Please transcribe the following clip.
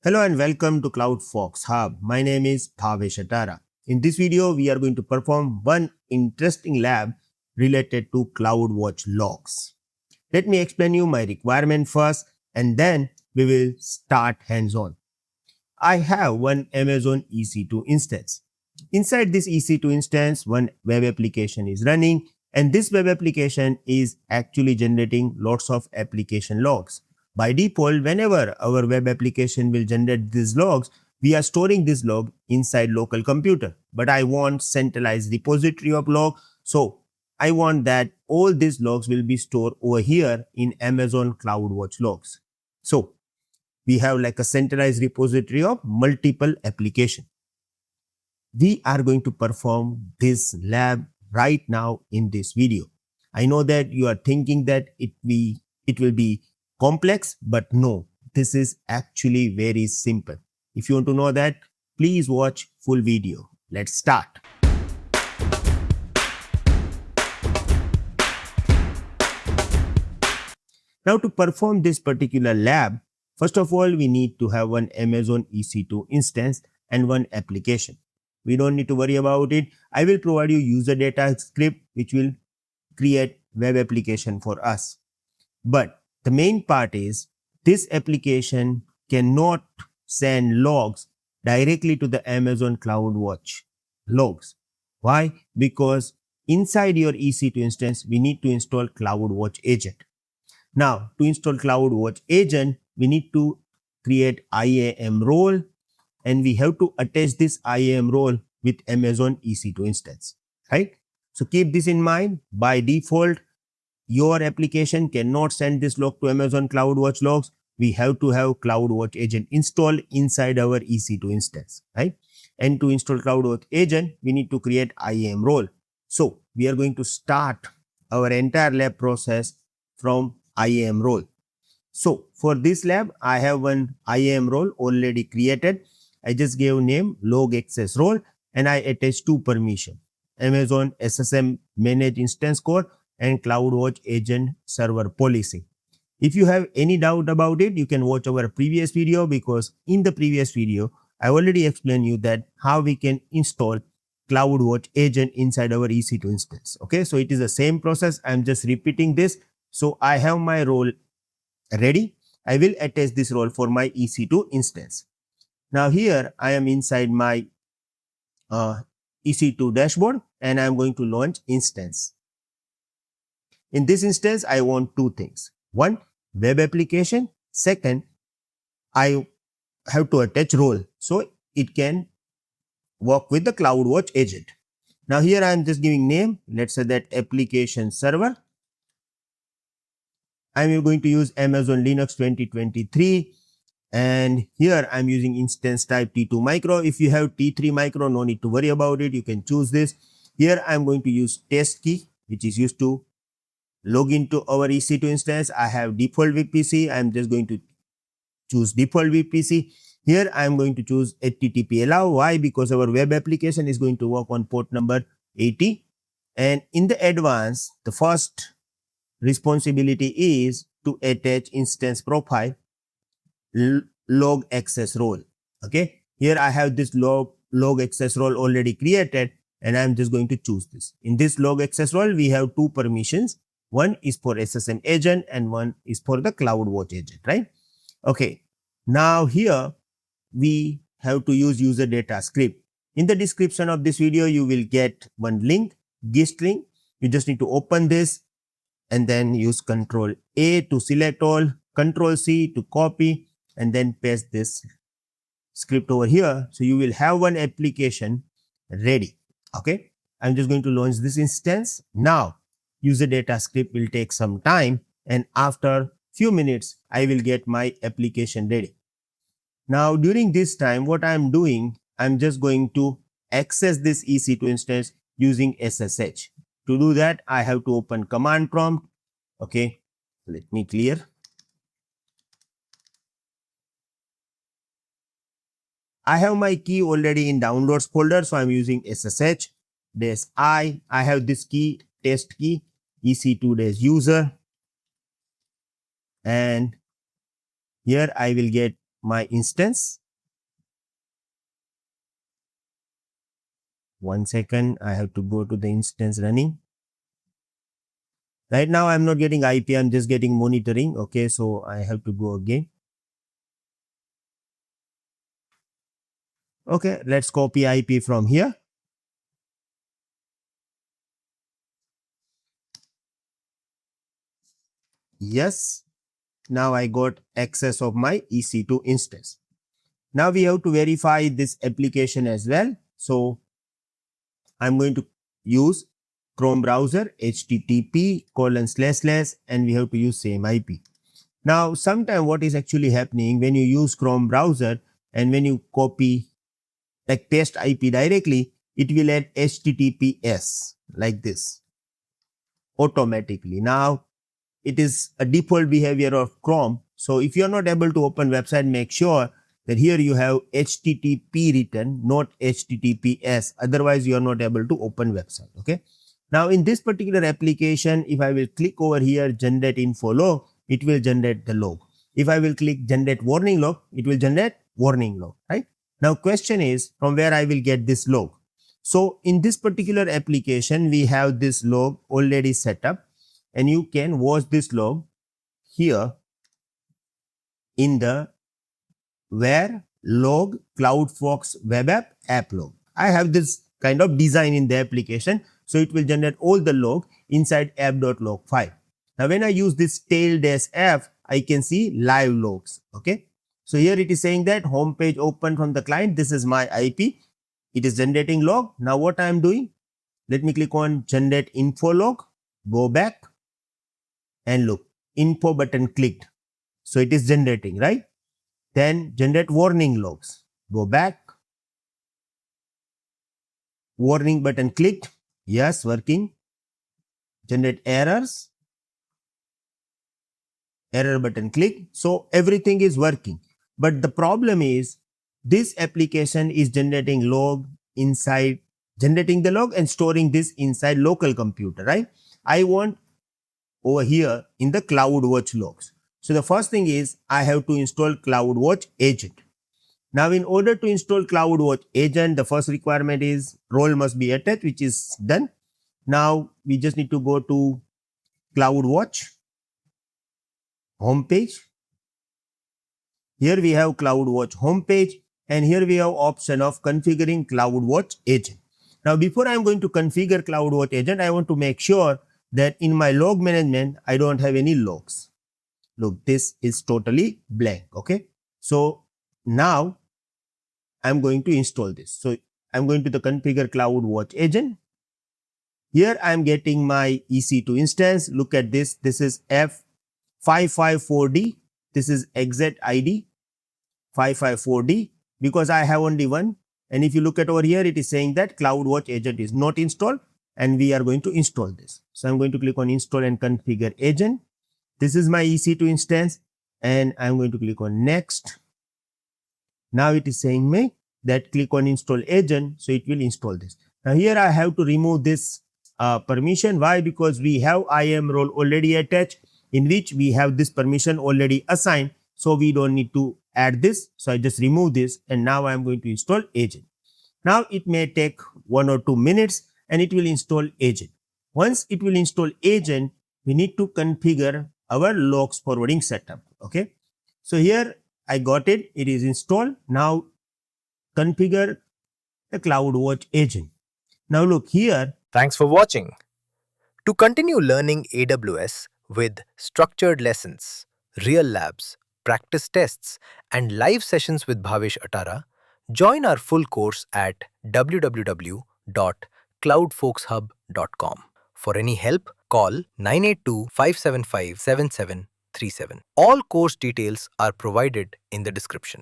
Hello and welcome to CloudFolks Hub. My name is Bhavesh Atara. In this video, we are going to perform one interesting lab related to CloudWatch logs. Let me explain you my requirement first and then we will start hands-on. I have one Amazon EC2 instance. Inside this EC2 instance, one web application is running and this web application is actually generating lots of application logs. By default, whenever our web application will generate these logs, we are storing this log inside local computer. But I want centralized repository of log. So I want that all these logs will be stored over here in Amazon CloudWatch logs. So we have like a centralized repository of multiple applications. We are going to perform this lab right now in this video. I know that you are thinking that it will be complex, but no, this is actually very simple. If you want to know that, please watch full video. Let's start. Now to perform this particular lab, first of all, we need to have one Amazon EC2 instance and one application. We don't need to worry about it. I will provide you user data script which will create web application for us. But the main part is this application cannot send logs directly to the Amazon CloudWatch logs. Why? Because inside your EC2 instance, we need to install CloudWatch Agent. Now, to install CloudWatch Agent, we need to create IAM role and we have to attach this IAM role with Amazon EC2 instance, right? So keep this in mind. By default, your application cannot send this log to Amazon CloudWatch logs. We have to have CloudWatch Agent installed inside our EC2 instance, right? And to install CloudWatch Agent, we need to create IAM role. So we are going to start our entire lab process from IAM role. So for this lab, I have one IAM role already created. I just gave name log access role and I attached two permissions, Amazon SSM manage instance core and CloudWatch Agent server policy. If you have any doubt about it, you can watch our previous video because in the previous video, I already explained you that how we can install CloudWatch Agent inside our EC2 instance. Okay, so it is the same process. I'm just repeating this. So I have my role ready. I will attach this role for my EC2 instance. Now here I am inside my EC2 dashboard and I'm going to launch instance. In this instance, I want two things. One, web application. Second, I have to attach role so it can work with the CloudWatch Agent. Now here I am just giving name. Let's say that application server. I'm going to use Amazon Linux 2023 and here I'm using instance type T2 micro. If you have T3 micro, no need to worry about it. You can choose this. Here I'm going to use test key which is used to log into our EC2 instance. I have default VPC. I'm just going to choose default VPC. Here I'm going to choose HTTP allow. Why? Because our web application is going to work on port number 80. And in the advanced, the first responsibility is to attach instance profile log access role. Okay. Here I have this log access role already created and I'm just going to choose this. In this log access role, we have two permissions. One is for SSM agent and one is for the CloudWatch agent, right? Okay. Now here we have to use user data script. In the description of this video, you will get one link, gist link. You just need to open this and then use Control A to select all, Control C to copy and then paste this script over here. So you will have one application ready. Okay. I'm just going to launch this instance. Now user data script will take some time and after few minutes, I will get my application ready. Now during this time, what I'm doing, I'm just going to access this EC2 instance using SSH. To do that, I have to open command prompt. Okay, let me clear. I have my key already in downloads folder, so I'm using SSH. I have this key, test key, EC2-user. And here I will get my instance. 1 second, I have to go to the instance running. Right now, I'm not getting IP, I'm just getting monitoring. Okay, so I have to go again. Okay, let's copy IP from here. Yes, now I got access of my EC2 instance. Now we have to verify this application as well. So I'm going to use Chrome browser, http:// and we have to use same IP. Now, sometime what is actually happening when you use Chrome browser and when you copy like paste IP directly, it will add HTTPS like this automatically. Now, it is a default behavior of Chrome. So if you're not able to open website, make sure that here you have HTTP written, not HTTPS. Otherwise, you are not able to open website. Okay. Now, in this particular application, if I will click over here, generate info log, it will generate the log. If I will click generate warning log, it will generate warning log, right? Now, question is from where I will get this log. So in this particular application, we have this log already set up, and you can watch this log here in the where log CloudFolks web app log. I have this kind of design in the application, so it will generate all the log inside app.log file. Now when I use this tail-f, I can see live logs. Okay, so here it is saying that home page open from the client. This is my IP. It is generating log. Now what I am doing? Let me click on generate info log. Go back and look, info button clicked. So it is generating, right? Then generate warning logs. Go back. Warning button clicked. Yes, working. Generate errors. Error button clicked. So everything is working. But the problem is this application is generating log inside, generating the log and storing this inside local computer, right? I want over here in the CloudWatch logs. So the first thing is I have to install CloudWatch Agent. Now in order to install CloudWatch Agent, the first requirement is role must be attached, which is done. Now we just need to go to CloudWatch homepage. Here we have CloudWatch homepage, and here we have option of configuring CloudWatch Agent. Now before I am going to configure CloudWatch Agent, I want to make sure that in my log management, I don't have any logs. Look, this is totally blank. Okay. So now I'm going to install this. So I'm going to the configure CloudWatch Agent. Here I'm getting my EC2 instance. Look at this. This is F554D. This is exit ID 554D because I have only one. And if you look at over here, it is saying that CloudWatch Agent is not installed and we are going to install this. So I'm going to click on install and configure agent. This is my EC2 instance and I'm going to click on next. Now it is saying me that click on install agent, so it will install this. Now here I have to remove this permission. Why? Because we have IAM role already attached in which we have this permission already assigned, so we don't need to add this. So I just remove this and now I am going to install agent. Now it may take 1 or 2 minutes and it will install agent. Once it will install agent, we need to configure our logs forwarding setup. Okay, so here I got it, it is installed. Now configure the CloudWatch agent. Now look here. Thanks for watching. To continue learning AWS with structured lessons, real labs, practice tests, and live sessions with Bhavesh Atara, join our full course at www.cloudfolkshub.com. For any help, call 982-575-7737. All course details are provided in the description.